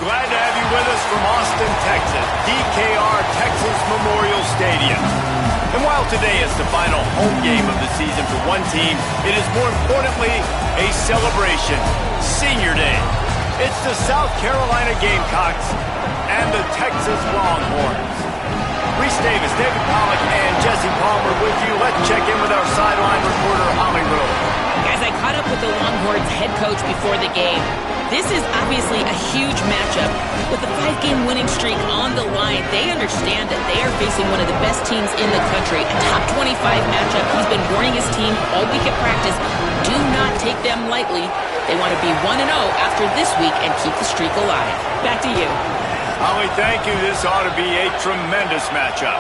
Glad to have you with us from Austin, Texas, DKR Texas Memorial Stadium. And while today is the final home game of the season for one team, it is more importantly a celebration, Senior Day. It's the South Carolina Gamecocks and the Texas Longhorns. Reese Davis, David Pollack, and Jesse Palmer with you. Let's check in with our sideline reporter, Holly Rowe. Guys, I caught up with the Longhorns head coach before the game. This is obviously a huge matchup. With a 5-game winning streak on the line, they understand that they are facing one of the best teams in the country. A top 25 matchup. He's been warning his team all week at practice. Do not take them lightly. They want to be 1-0 after this week and keep the streak alive. Back to you. Holly, thank you. This ought to be a tremendous matchup.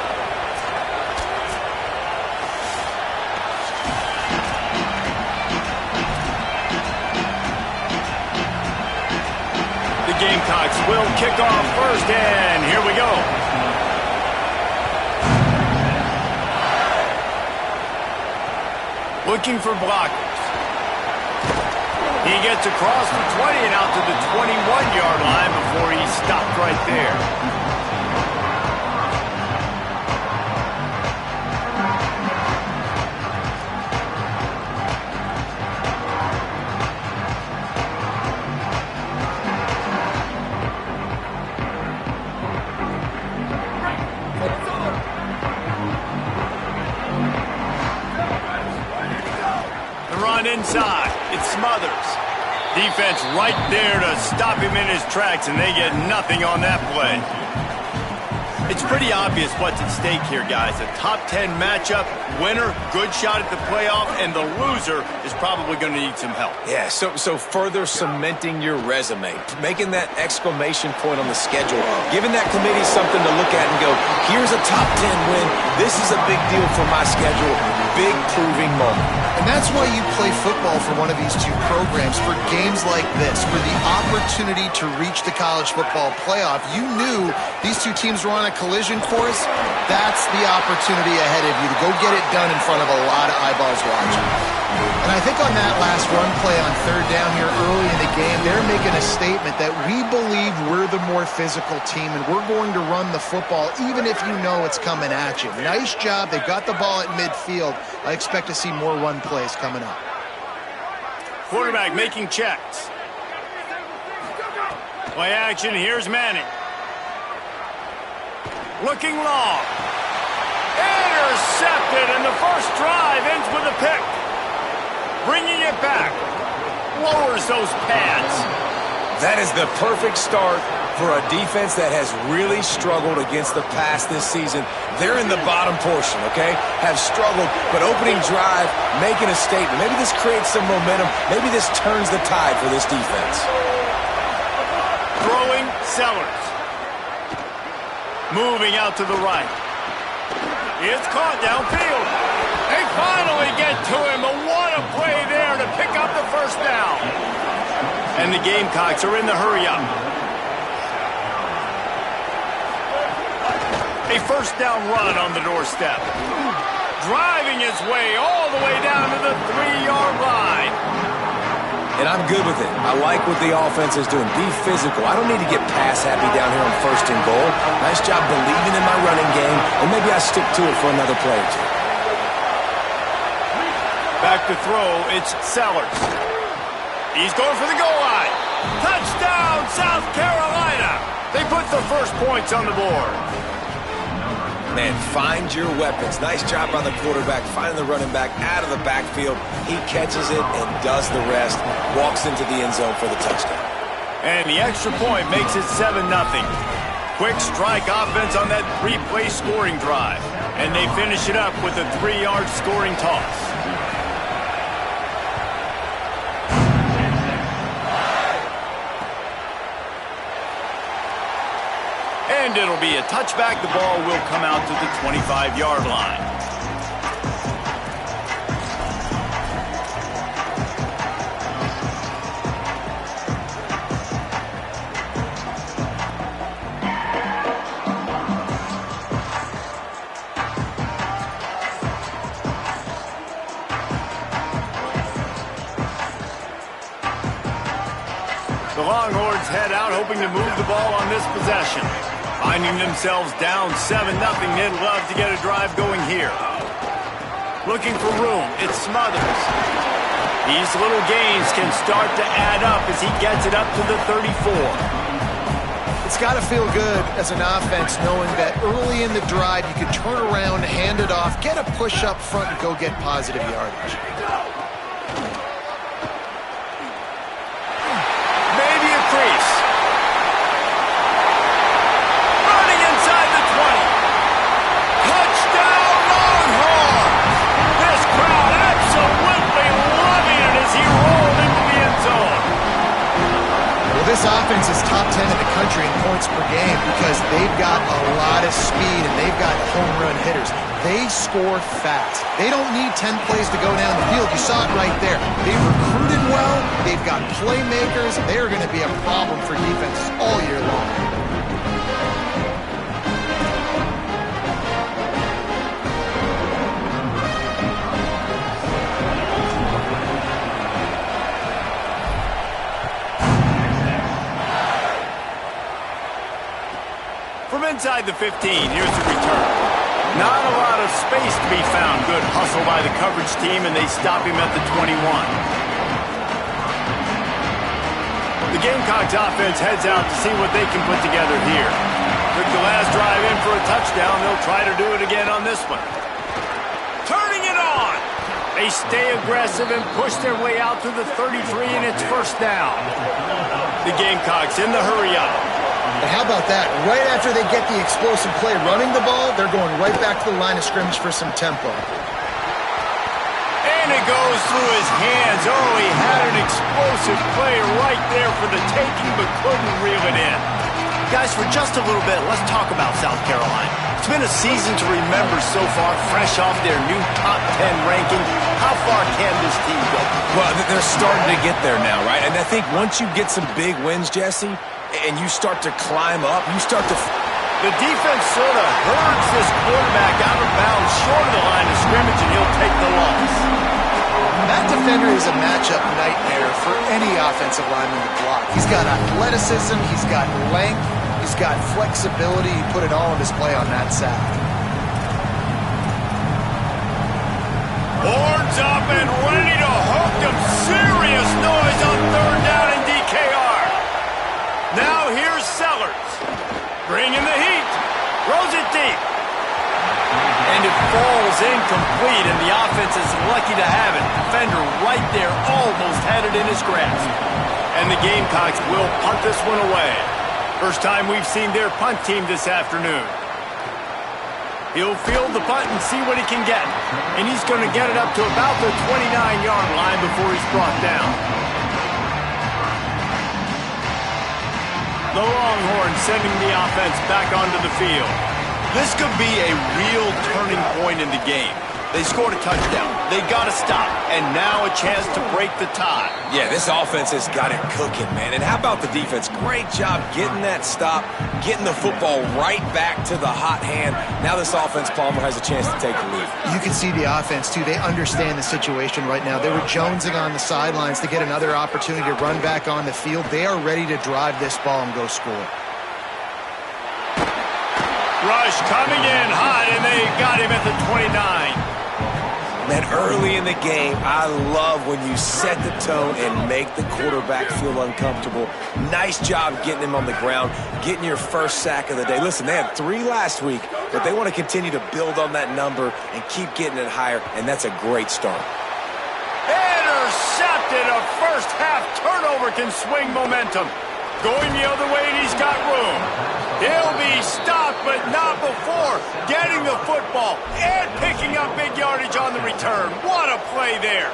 The Gamecocks will kick off first, and here we go. Looking for blockers. He gets across the 20 and out to the 21-yard line before he stopped right there. Inside, it's Smothers. Defense right there to stop him in his tracks, and they get nothing on that play. It's pretty obvious what's at stake here, guys. A top 10 matchup, winner, good shot at the playoff, and the loser is probably going to need some help. Yeah, so further cementing your resume, making that exclamation point on the schedule, giving that committee something to look at and go, here's a top 10 win. This is a big deal for my schedule. Big proving moment. And that's why you play football for one of these two programs, for games like this, for the opportunity to reach the college football playoff. You knew these two teams were on a collision course. That's the opportunity ahead of you to go get it done in front of a lot of eyeballs watching. And I think on that last run play on third down here early in the game, they're making a statement that we believe we're the more physical team and we're going to run the football even if you know it's coming at you. Nice job. They've got the ball at midfield. I expect to see more run plays coming up. Quarterback making checks. Play action. Here's Manning. Looking long. Intercepted, and the first drive ends with a pick. Bringing it back. Lowers those pads. That is the perfect start for a defense that has really struggled against the pass this season. They're in the bottom portion, okay? Have struggled, but opening drive, making a statement. Maybe this creates some momentum. Maybe this turns the tide for this defense. Throwing Sellers. Moving out to the right. It's caught downfield. They finally get to him, but what a play there to pick up the first down. And the Gamecocks are in the hurry-up. A first down run on the doorstep. Driving his way all the way down to the 3-yard line. And I'm good with it. I like what the offense is doing. Be physical. I don't need to get pass happy down here on first and goal. Nice job believing in my running game, and maybe I stick to it for another play or two. Back to throw, it's Sellers. He's going for the goal line. Touchdown, South Carolina. They put the first points on the board. Man, find your weapons. Nice job by the quarterback, finding the running back out of the backfield. He catches it and does the rest. Walks into the end zone for the touchdown. And the extra point makes it 7-0. Quick strike offense on that 3-play scoring drive. And they finish it up with a 3-yard scoring toss. And it'll be a touchback. The ball will come out to the 25-yard line. The Longhorns head out hoping to move the ball on this possession. Finding themselves down 7-0, they'd love to get a drive going here. Looking for room, it's Smothers. These little gains can start to add up as he gets it up to the 34. It's got to feel good as an offense knowing that early in the drive you can turn around, hand it off, get a push up front, and go get positive yardage. Maybe a crease. Running inside the 20. Touchdown Longhorns! This crowd absolutely loving it as he rolled into the end zone. Well, this offense is top 10 in the country in points per game because they've got a lot of speed and they've got home run hitters. They score fast. They don't need 10 plays to go down the field. You saw it right there. They recruited well. They've got playmakers. They're going to be a problem for defenses all year long. From inside the 15, here's the return. Not a lot of space to be found. Good hustle by the coverage team, and they stop him at the 21. The Gamecocks offense heads out to see what they can put together here. Took the last drive in for a touchdown. They'll try to do it again on this one. Turning it on. They stay aggressive and push their way out to the 33, and it's first down. The Gamecocks in the hurry-up. And how about that? Right after they get the explosive play running the ball, they're going right back to the line of scrimmage for some tempo. And it goes through his hands. Oh, he had an explosive play right there for the taking, but couldn't reel it in. Guys, for just a little bit, let's talk about South Carolina. It's been a season to remember so far, fresh off their new top 10 ranking. How far can this team go? Well, they're starting to get there now, right? And I think once you get some big wins, Jesse, and you start to climb up, you start to... The defense sort of hurts this quarterback out of bounds short of the line of scrimmage, and he'll take the loss. That defender is a matchup nightmare for any offensive lineman to block. He's got athleticism, he's got length, he's got flexibility. He put it all on display on that sack. Horns up and ready to hook them. Serious noise on third down in DKR. Now here's Sellers. Bringing the heat. Throws it deep. And it falls incomplete, and the offense is lucky to have it. Defender right there almost had it in his grasp. And the Gamecocks will punt this one away. First time we've seen their punt team this afternoon. He'll field the punt and see what he can get. And he's going to get it up to about the 29-yard line before he's brought down. The Longhorns sending the offense back onto the field. This could be a real turning point in the game. They scored a touchdown. They got to stop. And now a chance to break the tie. Yeah, this offense has got it cooking, man. And how about the defense? Great job getting that stop, getting the football right back to the hot hand. Now this offense, Palmer, has a chance to take the lead. You can see the offense, too. They understand the situation right now. They were jonesing on the sidelines to get another opportunity to run back on the field. They are ready to drive this ball and go score. Rush coming in hot, and they got him at the 29. Man, early in the game, I love when you set the tone and make the quarterback feel uncomfortable. Nice job getting him on the ground, getting your first sack of the day. Listen, they had 3 last week, but they want to continue to build on that number and keep getting it higher, and that's a great start. Intercepted. A first half turnover can swing momentum. Going the other way, and he's got room. He'll be stopped, but not before getting the football and picking up big yardage on the return. What a play there.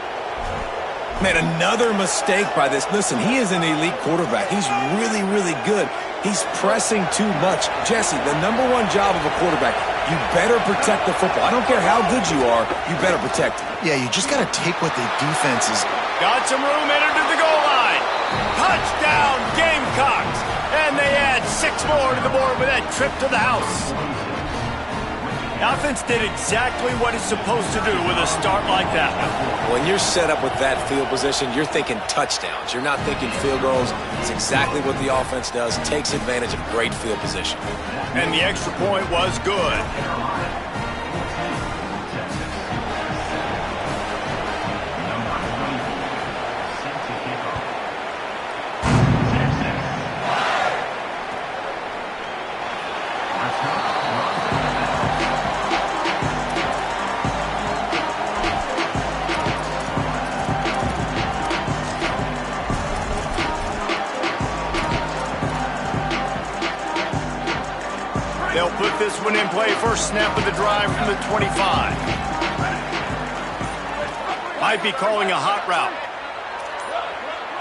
Man, another mistake by this. Listen, he is an elite quarterback. He's really, really good. He's pressing too much. Jesse, the number one job of a quarterback, you better protect the football. I don't care how good you are, you better protect it. Yeah, you just got to take what the defense is. Got some room, entered to the goal line. Touchdown, Gamecocks. And they add 6 more to the board with that trip to the house. The offense did exactly what it's supposed to do with a start like that one. When you're set up with that field position, you're thinking touchdowns. You're not thinking field goals. It's exactly what the offense does. Takes advantage of great field position. And the extra point was good. They'll put this one in play. First snap of the drive from the 25. Might be calling a hot route.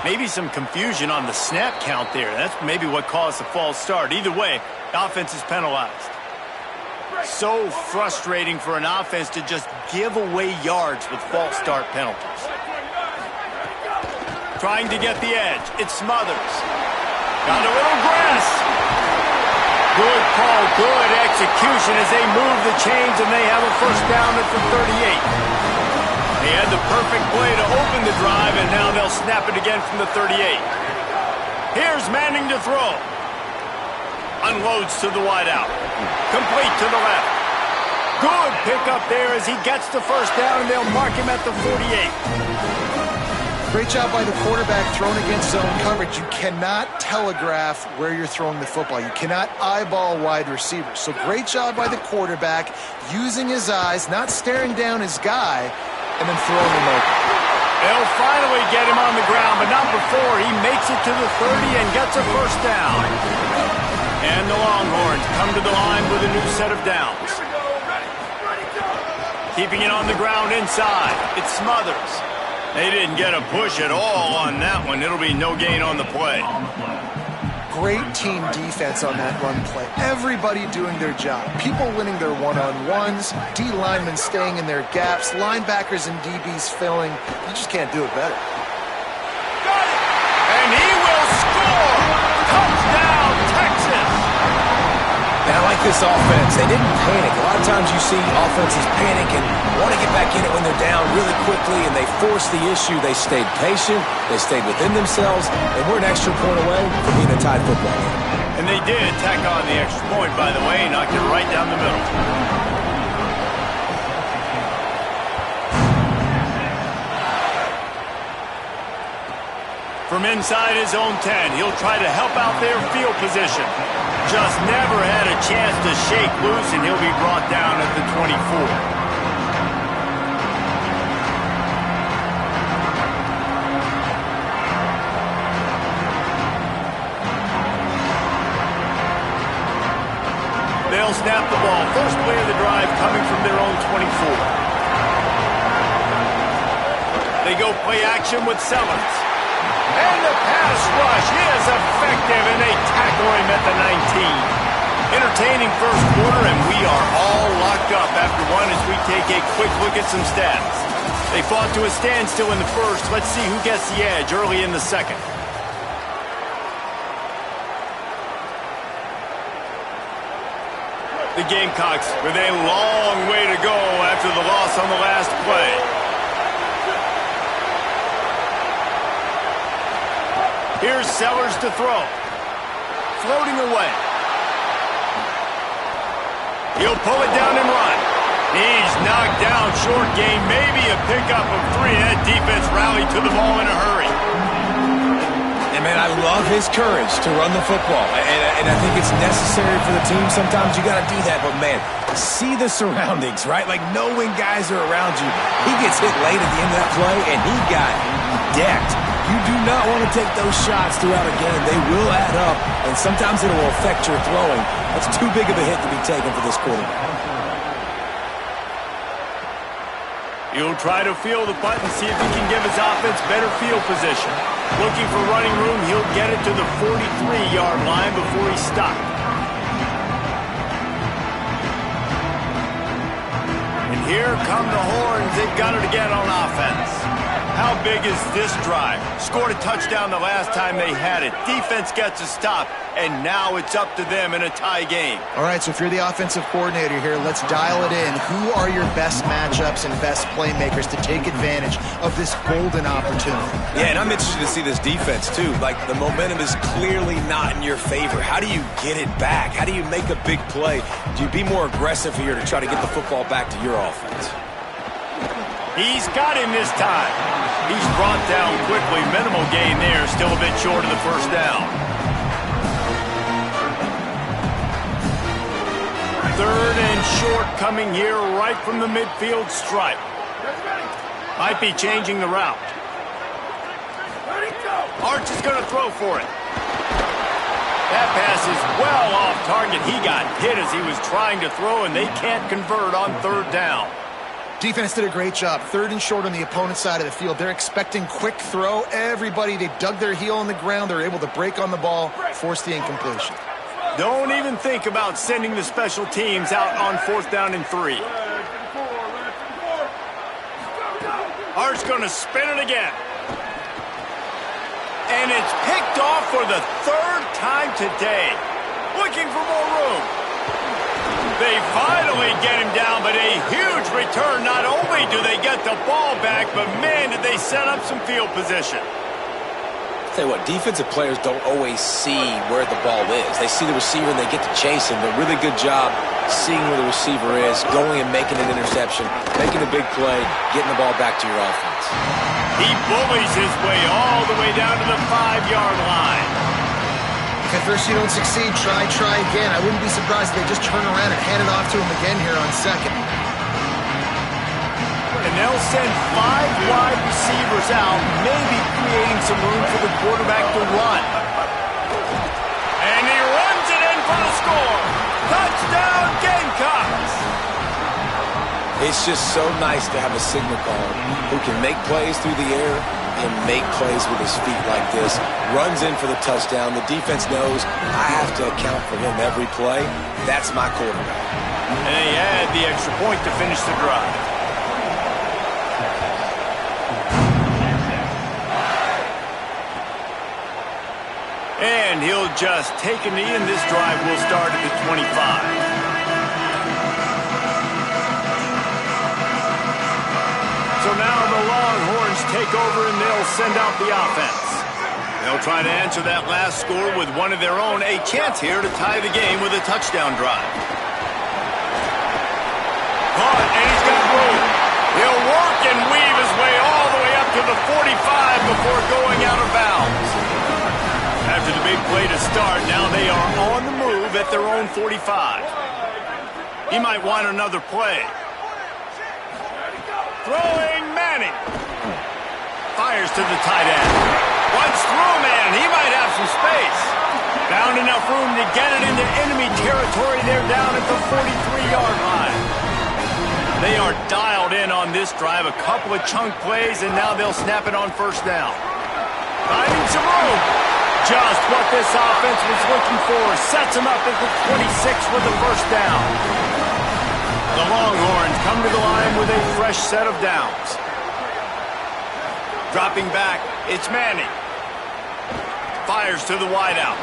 Maybe some confusion on the snap count there. That's maybe what caused the false start. Either way, the offense is penalized. So frustrating for an offense to just give away yards with false start penalties. Trying to get the edge. It Smothers. Got a little grass. Good call, good execution as they move the chains and they have a first down at the 38. They had the perfect play to open the drive and now they'll snap it again from the 38. Here's Manning to throw. Unloads to the wideout. Complete to the left. Good pickup there as he gets the first down and they'll mark him at the 48. Great job by the quarterback thrown against zone coverage. You cannot telegraph where you're throwing the football. You cannot eyeball wide receivers. So great job by the quarterback using his eyes, not staring down his guy, and then throwing him open. They'll finally get him on the ground, but not before he makes it to the 30 and gets a first down. And the Longhorns come to the line with a new set of downs. Keeping it on the ground inside. It's Smothers. They didn't get a push at all on that one. It'll be no gain on the play. Great team defense on that run play. Everybody doing their job. People winning their one-on-ones, D linemen staying in their gaps, linebackers and DBs filling. You just can't do it better. Got it! And he will score! Touchdown, Texas! And I like this offense. They didn't panic. A lot of times you see offenses panic and want to get back in it when they're down really quickly, and they force the issue. They stayed patient. They stayed within themselves, and we're an extra point away from being a tied football game. And they did tack on the extra point, by the way, knocked it right down the middle. From inside his own 10, he'll try to help out their field position. Just never had a chance to shake loose, and he'll be brought down at the 24. They'll snap the ball. First play of the drive coming from their own 24. They go play action with Sellers. And the pass rush is effective, and they tackle him at the 19. Entertaining first quarter, and we are all locked up after one as we take a quick look at some stats. They fought to a standstill in the first. Let's see who gets the edge early in the second. The Gamecocks with a long way to go after the loss on the last play. Here's Sellers to throw. Floating away. He'll pull it down and run. He's knocked down short game. Maybe a pickup of 3. That defense rallied to the ball in a hurry. And, man, I love his courage to run the football. And I think it's necessary for the team. Sometimes you got to do that. But, man, see the surroundings, right? Like, knowing guys are around you. He gets hit late at the end of that play, and he got decked. You do not want to take those shots throughout a game. They will add up, and sometimes it will affect your throwing. That's too big of a hit to be taken for this quarterback. He'll try to feel the punt and see if he can give his offense better field position. Looking for running room, he'll get it to the 43-yard line before he's stopped. And here come the Horns. They've got it again on offense. How big is this drive? Scored a touchdown the last time they had it. Defense gets a stop, and now it's up to them in a tie game. All right, so if you're the offensive coordinator here, let's dial it in. Who are your best matchups and best playmakers to take advantage of this golden opportunity? Yeah, and I'm interested to see this defense, too. Like, the momentum is clearly not in your favor. How do you get it back? How do you make a big play? Do you be more aggressive here to try to get the football back to your offense? He's got him this time. He's brought down quickly. Minimal gain there. Still a bit short of the first down. Third and short coming here right from the midfield stripe. Might be changing the route. Arch is going to throw for it. That pass is well off target. He got hit as he was trying to throw, and they can't convert on third down. Defense did a great job. Third and short on the opponent's side of the field. They're expecting quick throw. Everybody, they dug their heel on the ground. They're able to break on the ball, force the incompletion. Don't even think about sending the special teams out on 4th down and 3. Art's going to spin it again. And it's picked off for the 3rd time today. Looking for more room. They finally get him down, but a huge return. Not only do they get the ball back, but man, did they set up some field position. Tell you what, defensive players don't always see where the ball is. They see the receiver and they get to chase him. A really good job seeing where the receiver is, going and making an interception, making a big play, getting the ball back to your offense. He bullies his way all the way down to the 5-yard line. If at first you don't succeed, try again. I wouldn't be surprised if they just turn around and hand it off to him again here on second. And they'll send 5 wide receivers out, maybe creating some room for the quarterback to run. And he runs it in for the score. Touchdown, Gamecocks! It's just so nice to have a signal caller who can make plays through the air and make plays with his feet like this. Runs in for the touchdown. The defense knows I have to account for him every play. That's my quarterback. And they add the extra point to finish the drive. And he'll just take a knee, and this drive will start at the 25. So now the Longhorns take over, and they'll send out the offense. They'll try to answer that last score with one of their own. A chance here to tie the game with a touchdown drive. Caught, and he's got room. He'll work and weave his way all the way up to the 45 before going out of bounds. After the big play to start, now they are on the move at their own 45. He might want another play. Throwing Manning. Fires to the tight end. Runs through man. He might have some space. Found enough room to get it into enemy territory. They're down at the 43-yard line. They are dialed in on this drive. A couple of chunk plays, and now they'll snap it on first down. Finding some room. Just what this offense was looking for. Sets them up at the 26 with the first down. The Longhorns come to the line with a fresh set of downs. Dropping back, it's Manning. Fires to the wideout.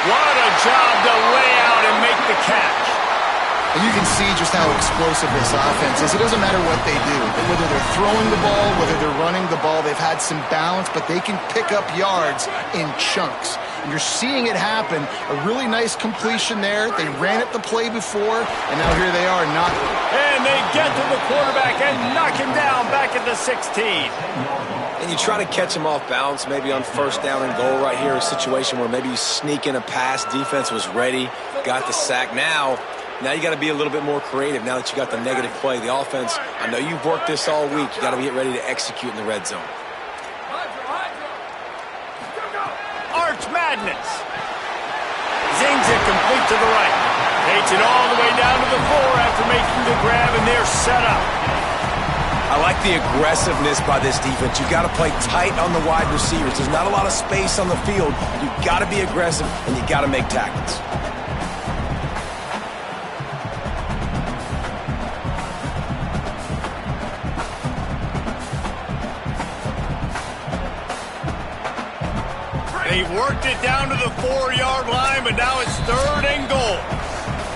What a job to lay out and make the catch. And you can see just how explosive this offense is. It doesn't matter what they do. Whether they're throwing the ball, whether they're running the ball, they've had some balance, but they can pick up yards in chunks. And you're seeing it happen. A really nice completion there. They ran it the play before, and now here they are knocking. And they get to the quarterback and knock him down back at the 16. And you try to catch him off balance, maybe on first down and goal right here, a situation where maybe you sneak in a pass. Defense was ready, got the sack. Now you got to be a little bit more creative now that you got the negative play. The offense, I know you've worked this all week. You got to get ready to execute in the red zone. Arch Madness. Zings it complete to the right. Takes it all the way down to the floor after making the grab, and they're set up. I like the aggressiveness by this defense. You got to play tight on the wide receivers. There's not a lot of space on the field. You got to be aggressive, and you got to make tackles. He worked it down to the 4-yard line, but now it's 3rd and goal.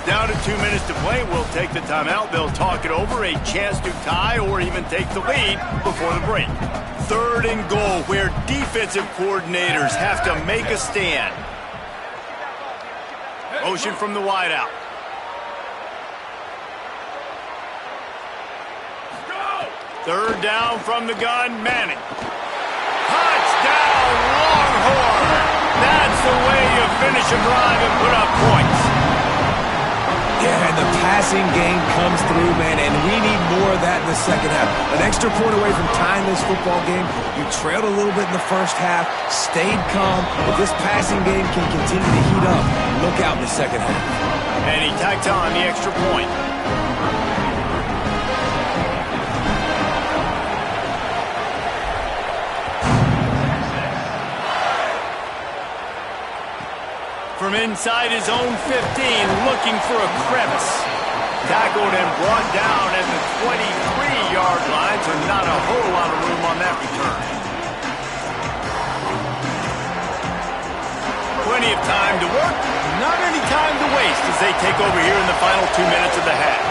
Down to 2 minutes to play. We'll take the timeout. They'll talk it over, a chance to tie or even take the lead before the break. 3rd and goal, where defensive coordinators have to make a stand. Motion from the wideout. Third down from the gun, Manning. Touchdown, Longhorn! That's the way you finish a drive and put up points. Yeah, and the passing game comes through, man, and we need more of that in the second half. An extra point away from tying this football game. You trailed a little bit in the first half, stayed calm, but this passing game can continue to heat up. Look out in the second half. And he tacked on the extra point. From inside his own 15, looking for a crevice. Tackled and brought down at the 23-yard line, so not a whole lot of room on that return. Plenty of time to work, not any time to waste as they take over here in the final 2 minutes of the half.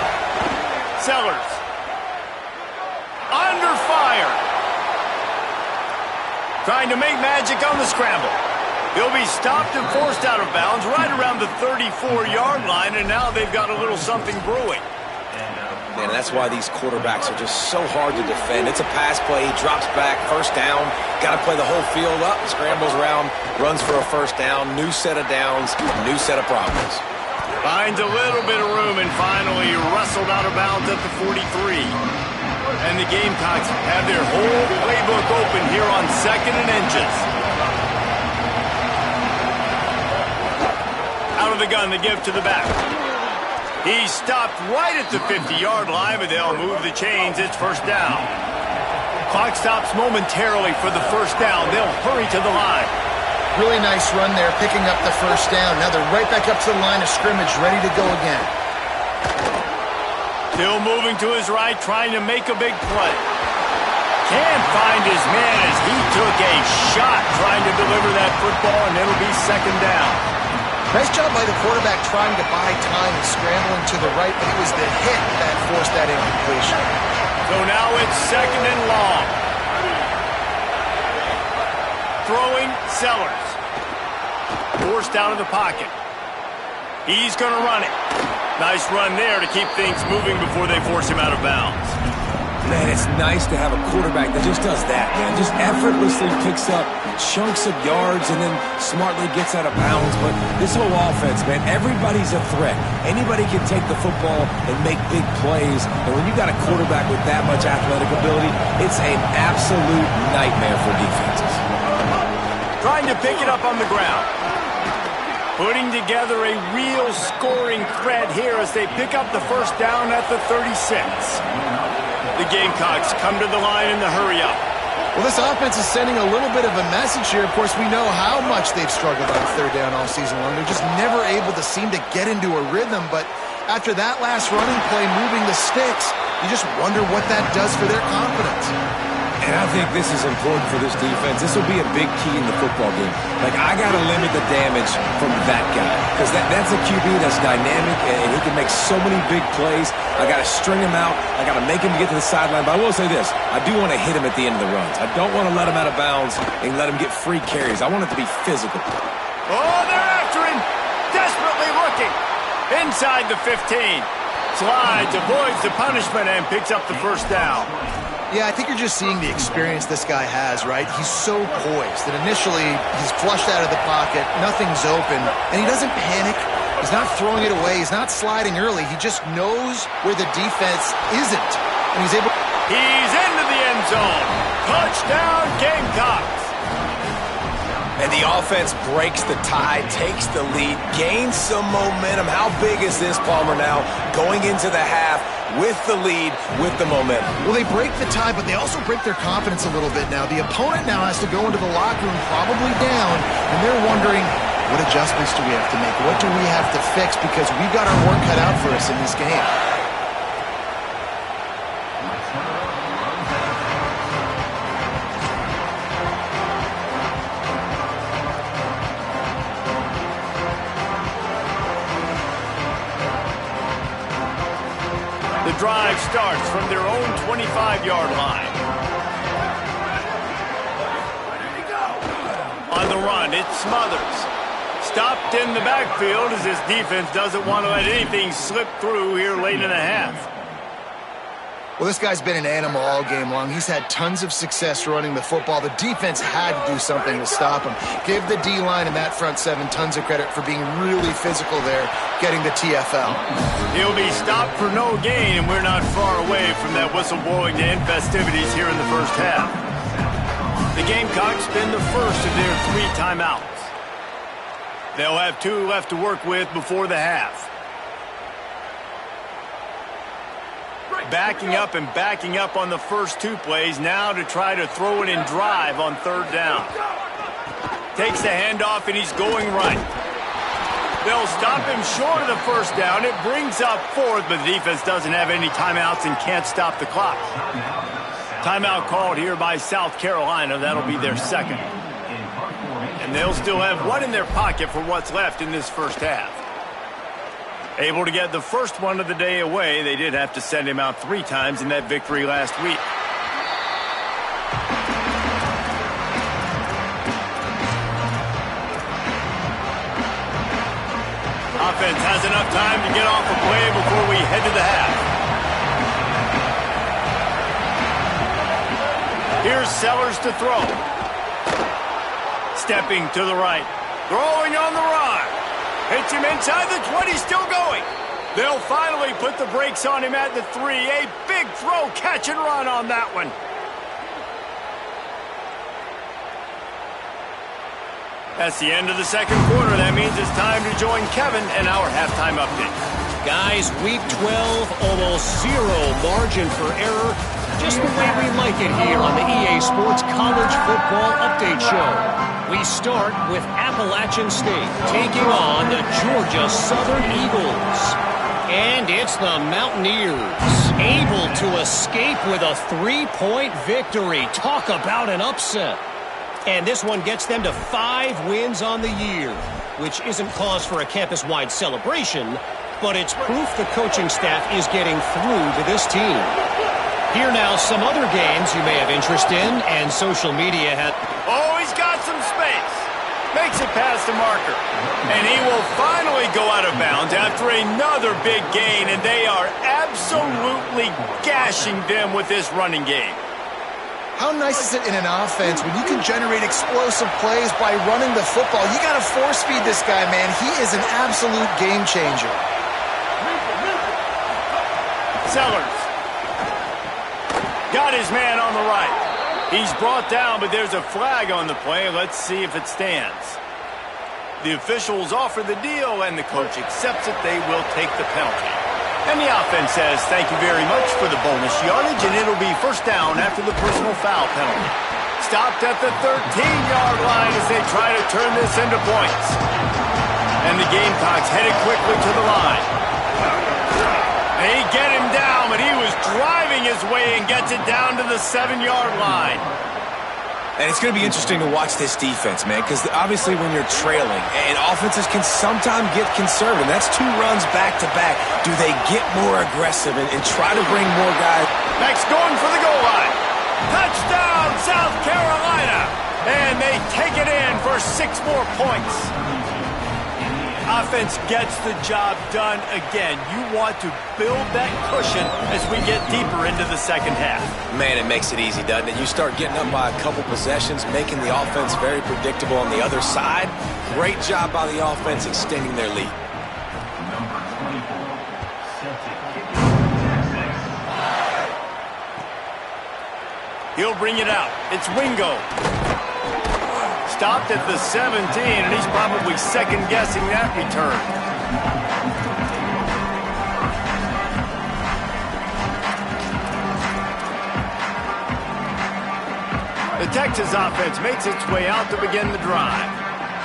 Sellers. Under fire. Trying to make magic on the scramble. He'll be stopped and forced out of bounds right around the 34-yard line, and now they've got a little something brewing. Man, that's why these quarterbacks are just so hard to defend. It's a pass play. He drops back, first down. Got to play the whole field up, scrambles around, runs for a first down, new set of downs, new set of problems. Finds a little bit of room and finally wrestled out of bounds at the 43. And the Gamecocks have their whole playbook open here on 2nd and inches. Out of the gun, the give to the back. He stopped right at the 50-yard line, but they'll move the chains. It's first down. Clock stops momentarily for the first down. They'll hurry to the line. Really nice run there, picking up the first down. Now they're right back up to the line of scrimmage, ready to go again. Still moving to his right, trying to make a big play. Can't find his man as he took a shot trying to deliver that football, and it'll be second down. Nice job by the quarterback trying to buy time and scrambling to the right, but it was the hit that forced that incompletion. So now it's 2nd and long. Throwing, Sellers. Forced out of the pocket. He's going to run it. Nice run there to keep things moving before they force him out of bounds. Man, it's nice to have a quarterback that just does that, man. Just effortlessly picks up chunks of yards and then smartly gets out of bounds. But this whole offense, man, everybody's a threat. Anybody can take the football and make big plays. And when you got a quarterback with that much athletic ability, it's an absolute nightmare for defenses. Trying to pick it up on the ground. Putting together a real scoring threat here as they pick up the first down at the 36. The Gamecocks come to the line in the hurry-up. Well, this offense is sending a little bit of a message here. Of course, we know how much they've struggled on third down all season long. They're just never able to seem to get into a rhythm. But after that last running play, moving the sticks, you just wonder what that does for their confidence. And I think this is important for this defense. This will be a big key in the football game. Like, I got to limit the damage from that guy. Because that's a QB that's dynamic, and he can make so many big plays. I got to string him out. I got to make him get to the sideline. But I will say this. I do want to hit him at the end of the runs. I don't want to let him out of bounds and let him get free carries. I want it to be physical. Oh, they're after him. Desperately looking. Inside the 15. Slides, avoids the punishment, and picks up the first down. Yeah, I think you're just seeing the experience this guy has, right? He's so poised that initially he's flushed out of the pocket, nothing's open, and he doesn't panic. He's not throwing it away. He's not sliding early. He just knows where the defense isn't, and he's able. He's into the end zone. Touchdown, Gamecocks. And the offense breaks the tie, takes the lead, gains some momentum. How big is this, Palmer, now going into the half with the lead, with the momentum? Well, they break the tie, but they also break their confidence a little bit now. The opponent now has to go into the locker room probably down, and they're wondering, what adjustments do we have to make? What do we have to fix? Because we've got our work cut out for us in this game. drive starts from their own 25-yard line. On the run, it's Smothers. Stopped in the backfield as this defense doesn't want to let anything slip through here late in the half. Well, this guy's been an animal all game long. He's had tons of success running the football. The defense had to do something to stop him. Give the D-line and that front seven tons of credit for being really physical there, getting the TFL. He'll be stopped for no gain, and we're not far away from that whistle blowing to end festivities here in the first half. The Gamecocks spend the first of their 3 timeouts. They'll have 2 left to work with before the half. Backing up on the first 2 plays now to try to throw it in drive on 3rd down. Takes the handoff and he's going right. They'll stop him short of the first down. It brings up 4th, but the defense doesn't have any timeouts and can't stop the clock. Timeout called here by South Carolina. That'll be their 2nd. And they'll still have 1 in their pocket for what's left in this first half. Able to get the first one of the day away. They did have to send him out 3 times in that victory last week. Offense has enough time to get off a play before we head to the half. Here's Sellers to throw. Stepping to the right. Throwing on the run. Hits him inside the 20, still going. They'll finally put the brakes on him at the 3. A big throw, catch and run on that one. That's the end of the second quarter. That means it's time to join Kevin in our halftime update. Guys, week 12, almost 0 margin for error. Just the way we like it here on the EA Sports College Football Update Show. We start with Appalachian State taking on the Georgia Southern Eagles. And it's the Mountaineers able to escape with a 3-point victory. Talk about an upset. And this one gets them to 5 wins on the year, which isn't cause for a campus-wide celebration, but it's proof the coaching staff is getting through to this team. Here now some other games you may have interest in, and social media has... Oh, he's got some space. Makes it past the marker. And he will finally go out of bounds after another big gain, and they are absolutely gashing them with this running game. How nice is it in an offense when you can generate explosive plays by running the football? You got to force feed this guy, man. He is an absolute game changer. Sellers. Got his man on the right. He's brought down, but there's a flag on the play. Let's see if it stands. The officials offer the deal, and the coach accepts it. They will take the penalty. And the offense says, thank you very much for the bonus yardage, and it'll be first down after the personal foul penalty. Stopped at the 13-yard line as they try to turn this into points. And the Gamecocks headed quickly to the line. They get him down, but he was driving his way and gets it down to the 7-yard line. And it's going to be interesting to watch this defense, man, because obviously when you're trailing, and offenses can sometimes get conservative. That's 2 runs back-to-back. Do they get more aggressive and try to bring more guys? Next, going for the goal line. Touchdown, South Carolina. And they take it in for 6 more points. Offense gets the job done again. You want to build that cushion as we get deeper into the second half. Man, it makes it easy, doesn't it? You start getting up by a couple possessions, making the offense very predictable on the other side. Great job by the offense extending their lead. He'll bring it out. It's Wingo. Stopped at the 17, and he's probably second-guessing that return. The Texas offense makes its way out to begin the drive.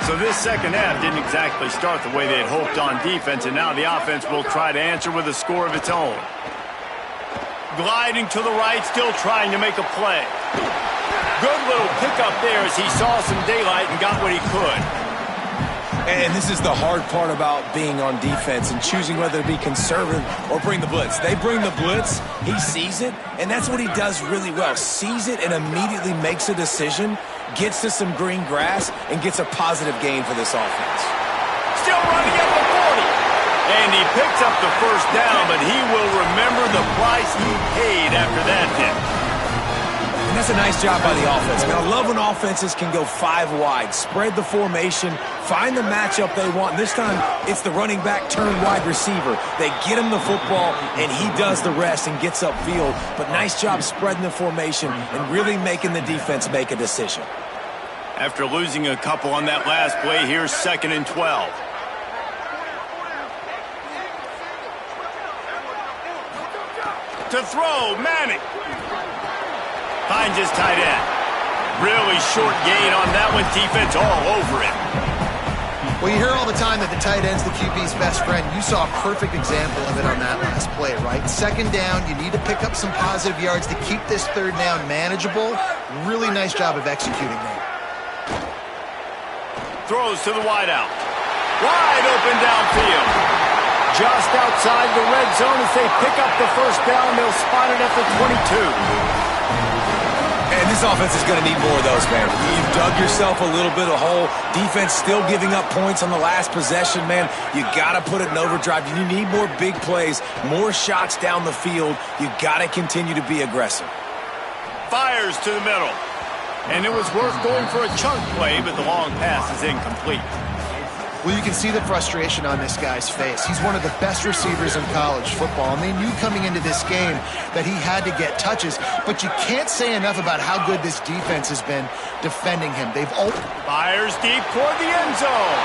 So this second half didn't exactly start the way they had hoped on defense, and now the offense will try to answer with a score of its own. Gliding to the right, still trying to make a play. Good little pickup there as he saw some daylight and got what he could. And this is the hard part about being on defense and choosing whether to be conservative or bring the blitz. They bring the blitz, he sees it, and that's what he does really well. Sees it and immediately makes a decision, gets to some green grass, and gets a positive gain for this offense. Still running at the 40. And he picks up the first down, but he will remember the price he paid after that hit. And that's a nice job by the offense. Man, I love when offenses can go 5 wide, spread the formation, find the matchup they want. And this time, it's the running back turned wide receiver. They get him the football, and he does the rest and gets upfield. But nice job spreading the formation and really making the defense make a decision. After losing a couple on that last play, here's 2nd and 12. To throw, Manning. Finds his tight end. Really short gain on that one. Defense all over it. Well, you hear all the time that the tight end's the QB's best friend. You saw a perfect example of it on that last play, right? 2nd down, you need to pick up some positive yards to keep this 3rd down manageable. Really nice job of executing there. Throws to the wideout. Wide open downfield. Just outside the red zone as they pick up the first down. They'll spot it at the 22. And this offense is going to need more of those, man. You've dug yourself a little bit of hole. Defense still giving up points on the last possession, man. You got to put it in overdrive. You need more big plays, more shots down the field. You got to continue to be aggressive. Fires to the middle. And it was worth going for a chunk play, but the long pass is incomplete. Well, you can see the frustration on this guy's face. He's one of the best receivers in college football, and they knew coming into this game that he had to get touches, but you can't say enough about how good this defense has been defending him. They've all fires deep toward the end zone.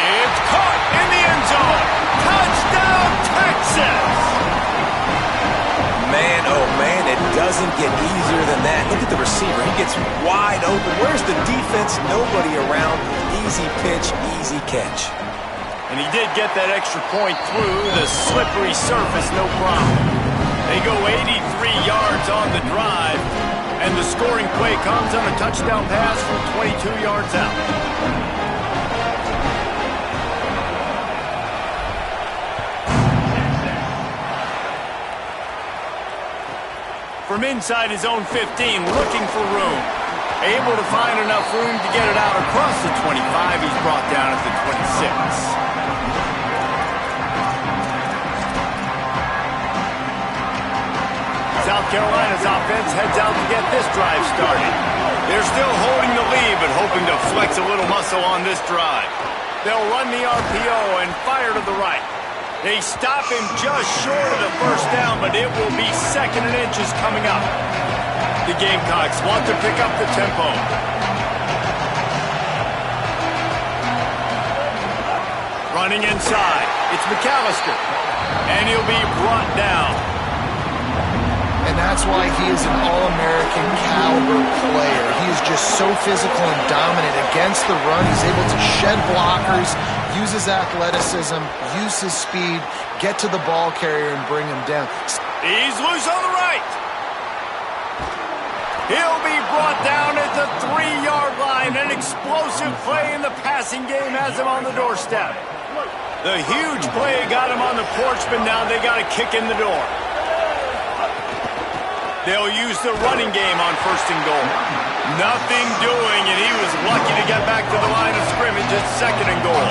It's caught in the end zone. Touchdown, Texas! Man, oh man, it doesn't get easier than that. Look at the receiver. He gets wide open. Where's the defense? Nobody around. Easy pitch, easy catch. And he did get that extra point through the slippery surface, no problem. They go 83 yards on the drive, and the scoring play comes on a touchdown pass from 22 yards out. From inside his own 15, looking for room. Able to find enough room to get it out across the 25. He's brought down at the 26. South Carolina's offense heads out to get this drive started. They're still holding the lead, but hoping to flex a little muscle on this drive. They'll run the RPO and fire to the right. They stop him just short of the first down, but it will be 2nd and inches coming up. The Gamecocks want to pick up the tempo. Running inside. It's McAllister. And he'll be brought down. And that's why he is an All-American caliber player. He is just so physical and dominant against the run. He's able to shed blockers, use his athleticism, use his speed, get to the ball carrier and bring him down. He's loose on the right. He'll be brought down at the 3-yard line. An explosive play in the passing game has him on the doorstep. The huge play got him on the porch, but now they got to kick in the door. They'll use the running game on 1st and goal. Nothing doing, and he was lucky to get back to the line of scrimmage at 2nd and goal.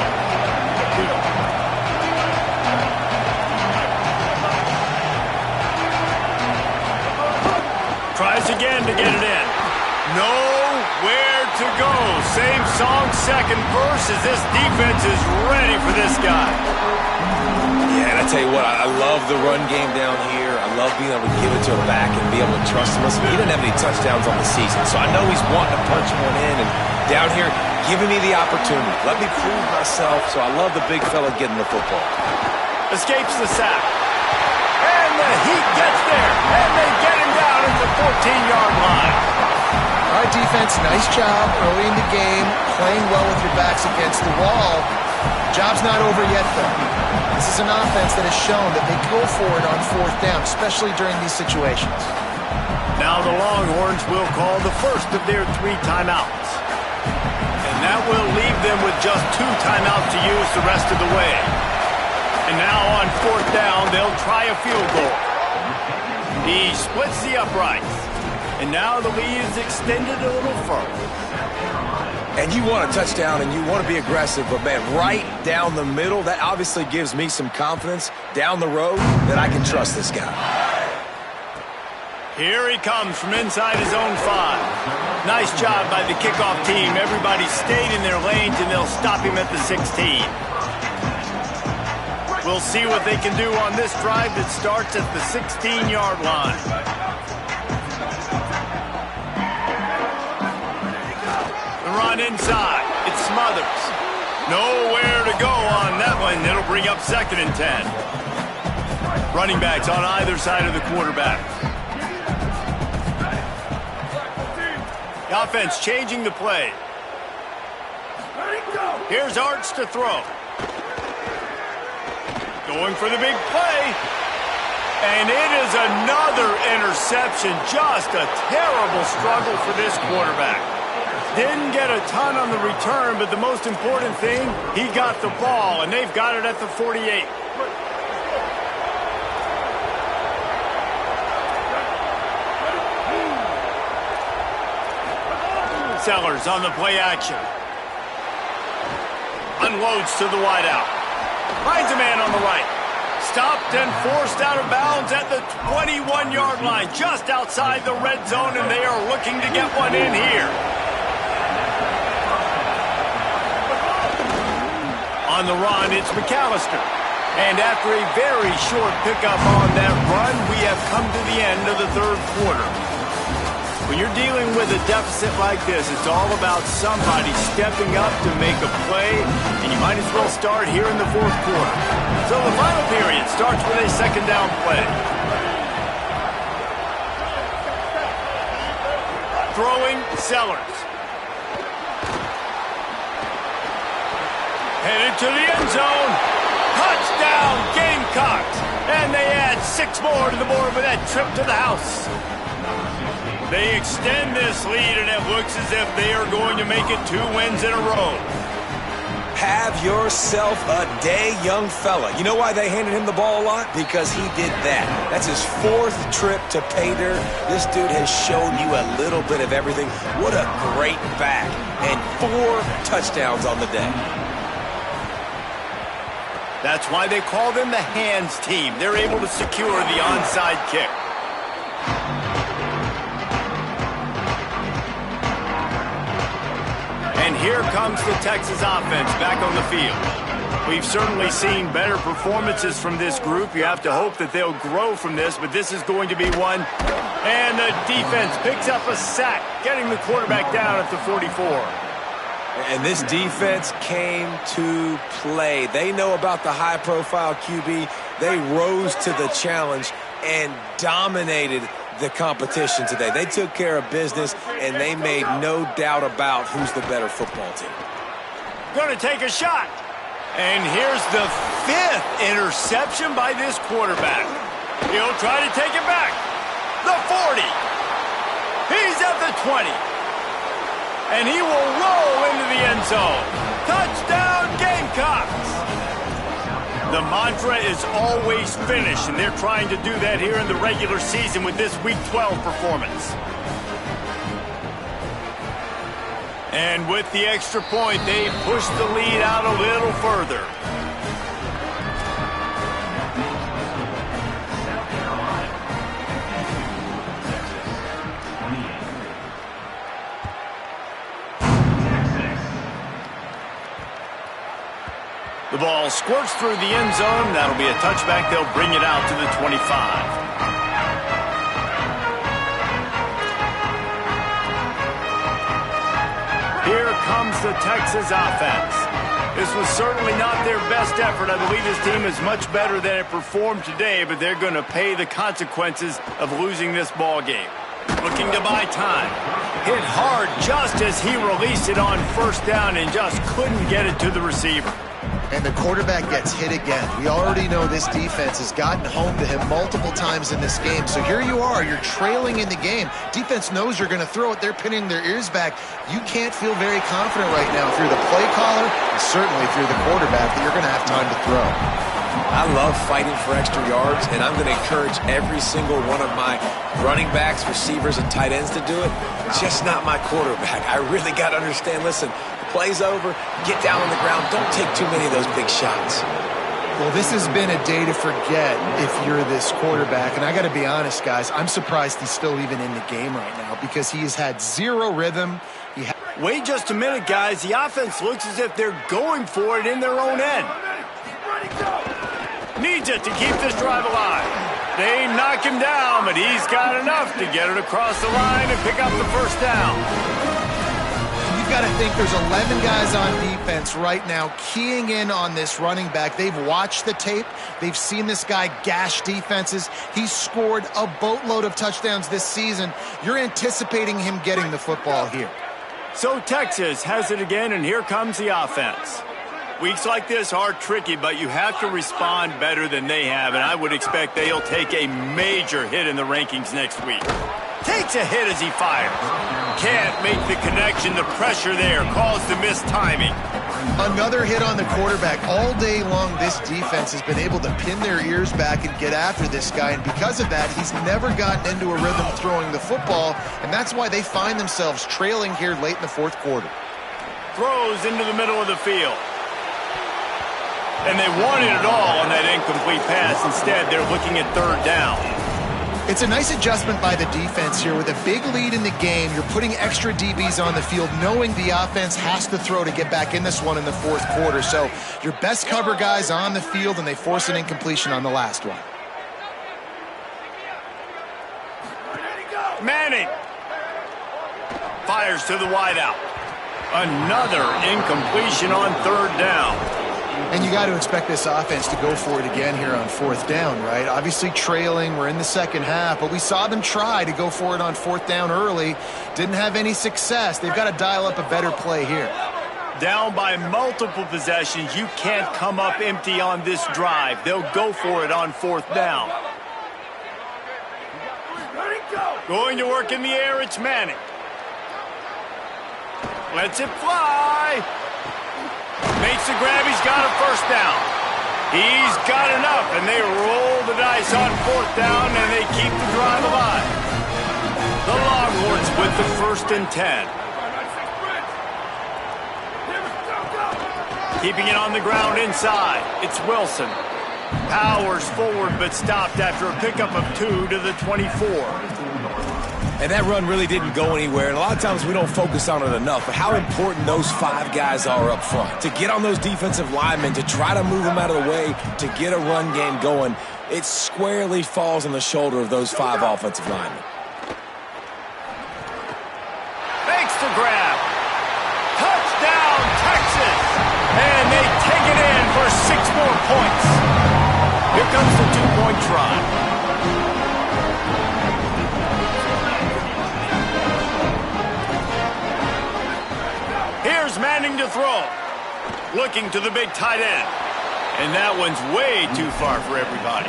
Tries again to get it in. Nowhere to go. Same song, 2nd verse, as this defense is ready for this guy. Yeah, and I tell you what, I love the run game down here. I love being able to give it to him back and be able to trust him. Listen, he didn't have any touchdowns on the season, so I know he's wanting to punch one in. And down here, giving me the opportunity. Let me prove myself, so I love the big fella getting the football. Escapes the sack. And the Heat gets there. And they get him down at the 14-yard line. All right, defense, nice job early in the game, playing well with your backs against the wall. Job's not over yet, though. This is an offense that has shown that they go for it on 4th down, especially during these situations. Now the Longhorns will call the first of their 3 timeouts. And That will leave them with just 2 timeouts to use the rest of the way. And now on 4th down, they'll try a field goal. He splits the uprights. And now the lead is extended a little further. And you want a touchdown and you want to be aggressive, but, man, right down the middle, that obviously gives me some confidence down the road that I can trust this guy. Here he comes from inside his own 5. Nice job by the kickoff team. Everybody stayed in their lanes, and they'll stop him at the 16. We'll see what they can do on this drive that starts at the 16-yard line. The run inside. It's Smothers. Nowhere to go on that one. It'll bring up 2nd and 10. Running backs on either side of the quarterback. The offense changing the play. Here's Arch to throw. Going for the big play. And it is another interception. Just a terrible struggle for this quarterback. Didn't get a ton on the return, but the most important thing, he got the ball, and they've got it at the 48. Sellers on the play action. Unloads to the wideout. Finds a man on the right. Stopped and forced out of bounds at the 21-yard line, just outside the red zone, and they are looking to get one in here. On the run, it's McAllister. And after a very short pickup on that run, we have come to the end of the 3rd quarter. When you're dealing with a deficit like this, it's all about somebody stepping up to make a play, and you might as well start here in the 4th quarter. So the final period starts with a 2nd down play. Throwing, Sellers. Headed to the end zone. Touchdown, Gamecocks. And they add 6 more to the board with that trip to the house. They extend this lead, and it looks as if they are going to make it 2 wins in a row. Have yourself a day, young fella. You know why they handed him the ball a lot? Because he did that. That's his 4th trip to pay dirt. This dude has shown you a little bit of everything. What a great back. And 4 touchdowns on the day. That's why they call them the hands team. They're able to secure the onside kick. And here comes the Texas offense back on the field. We've certainly seen better performances from this group. You have to hope that they'll grow from this, but this is going to be one. And the defense picks up a sack, getting the quarterback down at the 44. And this defense came to play. They know about the high-profile QB. They rose to the challenge and dominated the competition today. They took care of business, and they made no doubt about who's the better football team. Going to take a shot. And here's the 5th interception by this quarterback. He'll try to take it back. The 40. He's at the 20. And he will roll into the end zone. Touchdown, Gamecocks! The mantra is always finish, and they're trying to do that here in the regular season with this Week 12 performance. And with the extra point, they push the lead out a little further. The ball squirts through the end zone. That'll be a touchback. They'll bring it out to the 25. Here comes the Texas offense. This was certainly not their best effort. I believe this team is much better than it performed today, but they're going to pay the consequences of losing this ball game. Looking to buy time. Hit hard just as he released it on 1st down and just couldn't get it to the receiver. And the quarterback gets hit again. We already know this defense has gotten home to him multiple times in this game. So here you are, you're trailing in the game. Defense knows you're going to throw it. They're pinning their ears back. You can't feel very confident right now if you're the play caller, and certainly if you're the quarterback, that you're going to have time to throw. I love fighting for extra yards, and I'm going to encourage every single one of my running backs, receivers, and tight ends to do it. Just not my quarterback. I really got to understand, listen, the play's over, get down on the ground, don't take too many of those big shots. Well, this has been a day to forget if you're this quarterback, and I got to be honest, guys, I'm surprised he's still even in the game right now because he has had zero rhythm. Wait just a minute, guys. The offense looks as if they're going for it in their own end. Needs it to keep this drive alive. They knock him down, but he's got enough to get it across the line and pick up the first down. You've got to think there's 11 guys on defense right now keying in on this running back. They've watched the tape. They've seen this guy gash defenses. He's scored a boatload of touchdowns this season. You're anticipating him getting the football here. So Texas has it again, and here comes the offense. Weeks like this are tricky, but you have to respond better than they have, and I would expect they'll take a major hit in the rankings next week. Takes a hit as he fires. Can't make the connection. The pressure there caused the missed timing. Another hit on the quarterback. All day long, this defense has been able to pin their ears back and get after this guy, and because of that, he's never gotten into a rhythm throwing the football, and that's why they find themselves trailing here late in the fourth quarter. Throws into the middle of the field. And they wanted it all on that incomplete pass. Instead, they're looking at third down. It's a nice adjustment by the defense here. With a big lead in the game, you're putting extra DBs on the field, knowing the offense has to throw to get back in this one in the fourth quarter. So your best cover guys on the field, and they force an incompletion on the last one. Manning fires to the wideout. Another incompletion on third down. And you got to expect this offense to go for it again here on fourth down, right? Obviously trailing, we're in the second half, but we saw them try to go for it on fourth down early. Didn't have any success. They've got to dial up a better play here. Down by multiple possessions, you can't come up empty on this drive. They'll go for it on fourth down. Going to work in the air, it's Manning. Lets it fly. Makes the grab, he's got a first down. He's got enough, and they roll the dice on fourth down, and they keep the drive alive. The Longhorns with the 1st and 10. Keeping it on the ground inside, it's Wilson. Powers forward, but stopped after a pickup of 2 to the 24. And that run really didn't go anywhere, and a lot of times we don't focus on it enough, but how important those 5 guys are up front. To get on those defensive linemen, to try to move them out of the way, to get a run game going, it squarely falls on the shoulder of those 5 offensive linemen. Makes the grab. Touchdown, Texas! And they take it in for 6 more points. Here comes the 2-point try. Here's Manning to throw. Looking to the big tight end. And that one's way too far for everybody.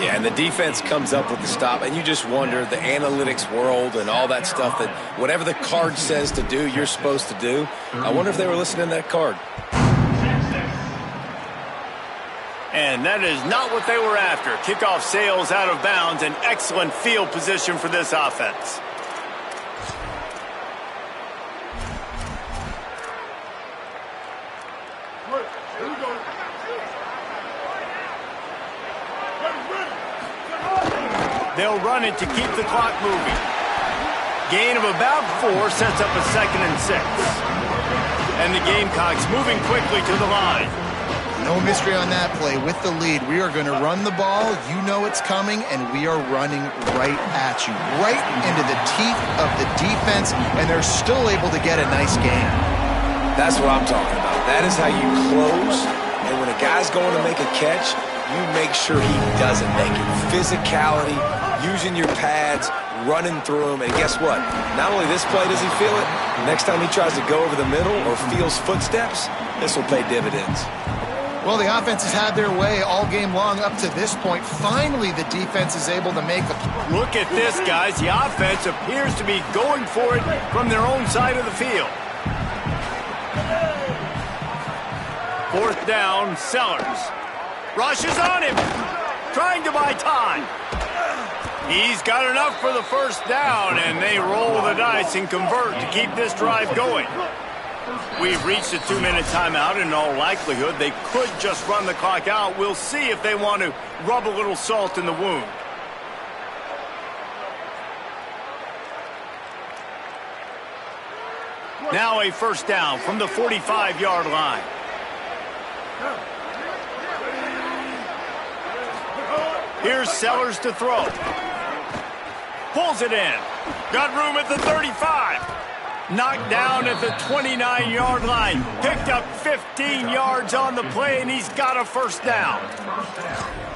Yeah, and the defense comes up with the stop, and you just wonder, the analytics world and all that stuff, that whatever the card says to do, you're supposed to do. I wonder if they were listening to that card. And that is not what they were after. Kickoff sails out of bounds. An excellent field position for this offense. They'll run it to keep the clock moving. Gain of about 4 sets up a 2nd and 6. And the Gamecocks moving quickly to the line. No mystery on that play. With the lead, we are going to run the ball. You know it's coming, and we are running right at you. Right into the teeth of the defense, and they're still able to get a nice gain. That's what I'm talking about. That is how you close, and when a guy's going to make a catch, you make sure he doesn't make it. Physicality, using your pads, running through him, and guess what? Not only this play does he feel it, next time he tries to go over the middle or feels footsteps, this will pay dividends. Well, the offense has had their way all game long up to this point. Finally, the defense is able to make a play. Look at this, guys. The offense appears to be going for it from their own side of the field. 4th down, Sellers. Rushes on him, trying to buy time. He's got enough for the 1st down, and they roll the dice and convert to keep this drive going. We've reached a 2-minute timeout, and in all likelihood, they could just run the clock out. We'll see if they want to rub a little salt in the wound. Now a 1st down from the 45-yard line. Here's Sellers to throw. Pulls it in. Got room at the 35. Knocked down at the 29-yard line. Picked up 15 yards on the play, and he's got a 1st down.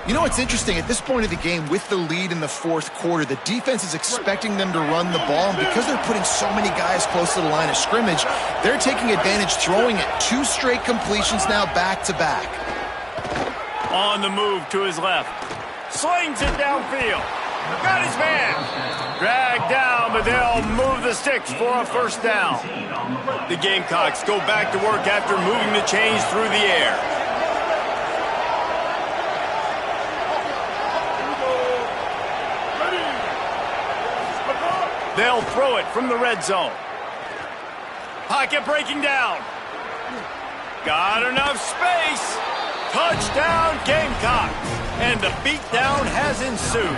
You know what's interesting? At this point of the game, with the lead in the 4th quarter, the defense is expecting them to run the ball, and because they're putting so many guys close to the line of scrimmage, they're taking advantage, throwing it. 2 straight completions now back-to-back. On the move to his left. Slings it downfield. Got his man. Dragged down, but they'll move the sticks for a 1st down. The Gamecocks go back to work after moving the chains through the air. They'll throw it from the red zone. Pocket breaking down. Got enough space. Touchdown, Gamecocks. And the beatdown has ensued.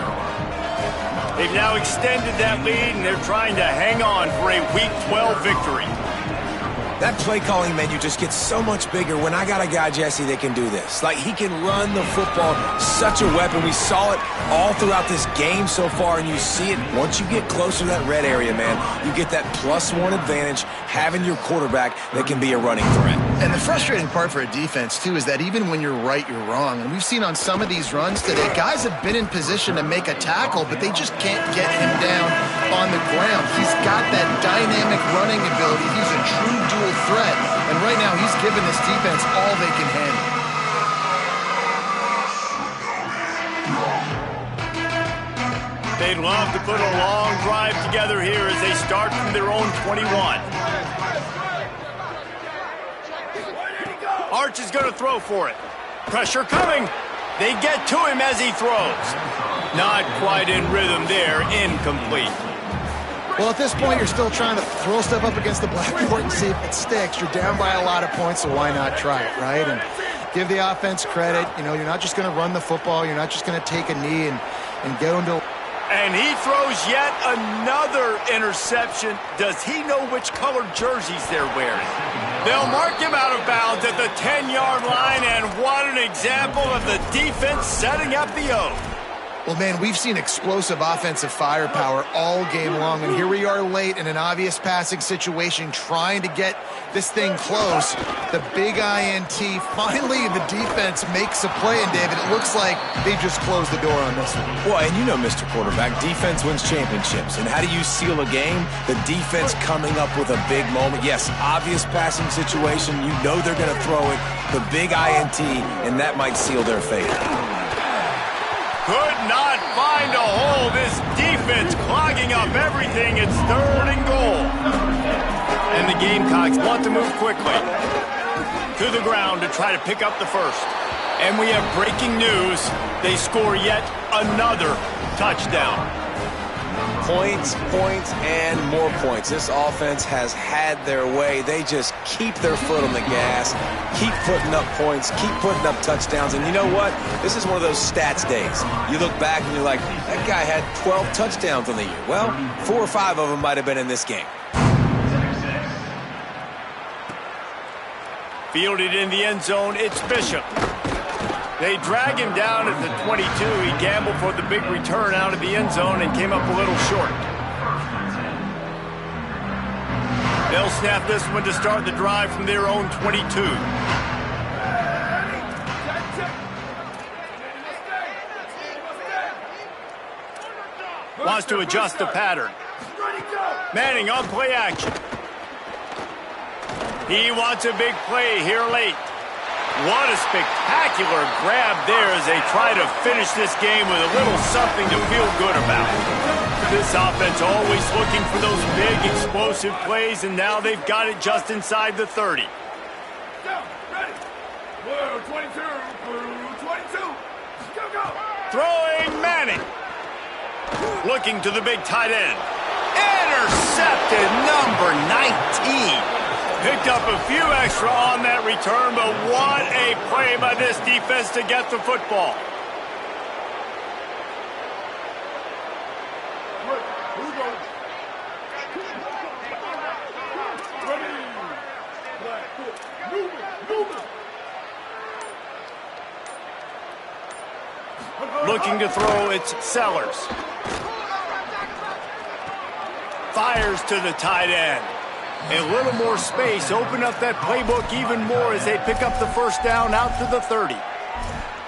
They've now extended that lead, and they're trying to hang on for a Week 12 victory. That play calling menu just gets so much bigger when I got a guy, Jesse, that can do this. Like, he can run the football, such a weapon. We saw it all throughout this game so far, and you see it once you get closer to that red area, man. You get that +1 advantage having your quarterback that can be a running threat. And the frustrating part for a defense, too, is that even when you're right, you're wrong. And we've seen on some of these runs today, guys have been in position to make a tackle, but they just can't get him down on the ground. He's got that dynamic running ability. He's a true dual threat. And right now, he's given this defense all they can handle. They'd love to put a long drive together here as they start from their own 21. Arch is going to throw for it. Pressure coming. They get to him as he throws. Not quite in rhythm there. Incomplete. Well, at this point, you're still trying to throw stuff up against the blackboard and see if it sticks. You're down by a lot of points, so why not try it, right? And give the offense credit. You know, you're not just going to run the football. You're not just going to take a knee and go into... And he throws yet another interception. Does he know which colored jerseys they're wearing? They'll mark him out of bounds at the 10-yard line, and what an example of the defense setting up the O. Well, man, we've seen explosive offensive firepower all game long, and here we are late in an obvious passing situation trying to get this thing close. The big INT, finally the defense makes a play, and David, it looks like they just closed the door on this one. Well, and you know, Mr. Quarterback, defense wins championships. And how do you seal a game? The defense coming up with a big moment. Yes, obvious passing situation. You know they're going to throw it. The big INT, and that might seal their fate. Could not find a hole. This defense clogging up everything. It's 3rd and goal. And the Gamecocks want to move quickly to the ground to try to pick up the 1st. And we have breaking news. They score yet another touchdown. Points, and more points. This offense has had their way. They just keep their foot on the gas, keep putting up points, keep putting up touchdowns. And you know what? This is one of those stats days. You look back and you're like, that guy had 12 touchdowns on the year. Well, 4 or 5 of them might have been in this game. Fielded in the end zone, it's Bishop. They drag him down at the 22. He gambled for the big return out of the end zone and came up a little short. They'll snap this one to start the drive from their own 22. Wants to adjust the pattern. Manning on play action. He wants a big play here late. What a spectacular grab there as they try to finish this game with a little something to feel good about. This offense always looking for those big, explosive plays, and now they've got it just inside the 30. Throwing Manning. Looking to the big tight end. Intercepted, number 19. Picked up a few extra on that return, but what a play by this defense to get the football. Looking to throw, it's Sellers. Fires to the tight end. A little more space, open up that playbook even more as they pick up the first down out to the 30.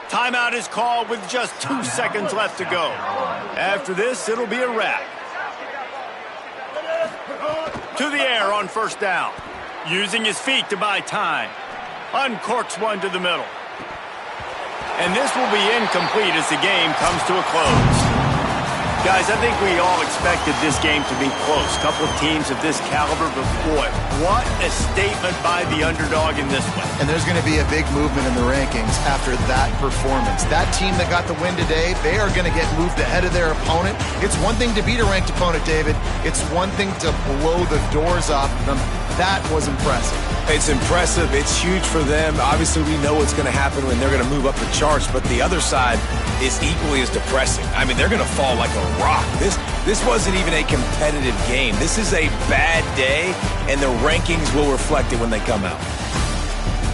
Timeout is called with just 2 seconds left to go. After this, it'll be a wrap. To the air on first down. Using his feet to buy time. Uncorks one to the middle. And this will be incomplete as the game comes to a close. Guys, I think we all expected this game to be close. Couple of teams of this caliber, but boy, what a statement by the underdog in this one. And there's going to be a big movement in the rankings after that performance. That team that got the win today, they are going to get moved ahead of their opponent. It's one thing to beat a ranked opponent, David. It's one thing to blow the doors off them. That was impressive. It's impressive. It's huge for them. Obviously, we know what's going to happen when they're going to move up the charts, but the other side is equally as depressing. I mean, they're going to fall like a rock. This wasn't even a competitive game. This is a bad day, and the rankings will reflect it when they come out.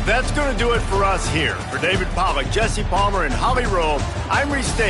That's going to do it for us here. For David Pollack, Jesse Palmer, and Holly Rowe, I'm Reese Davis.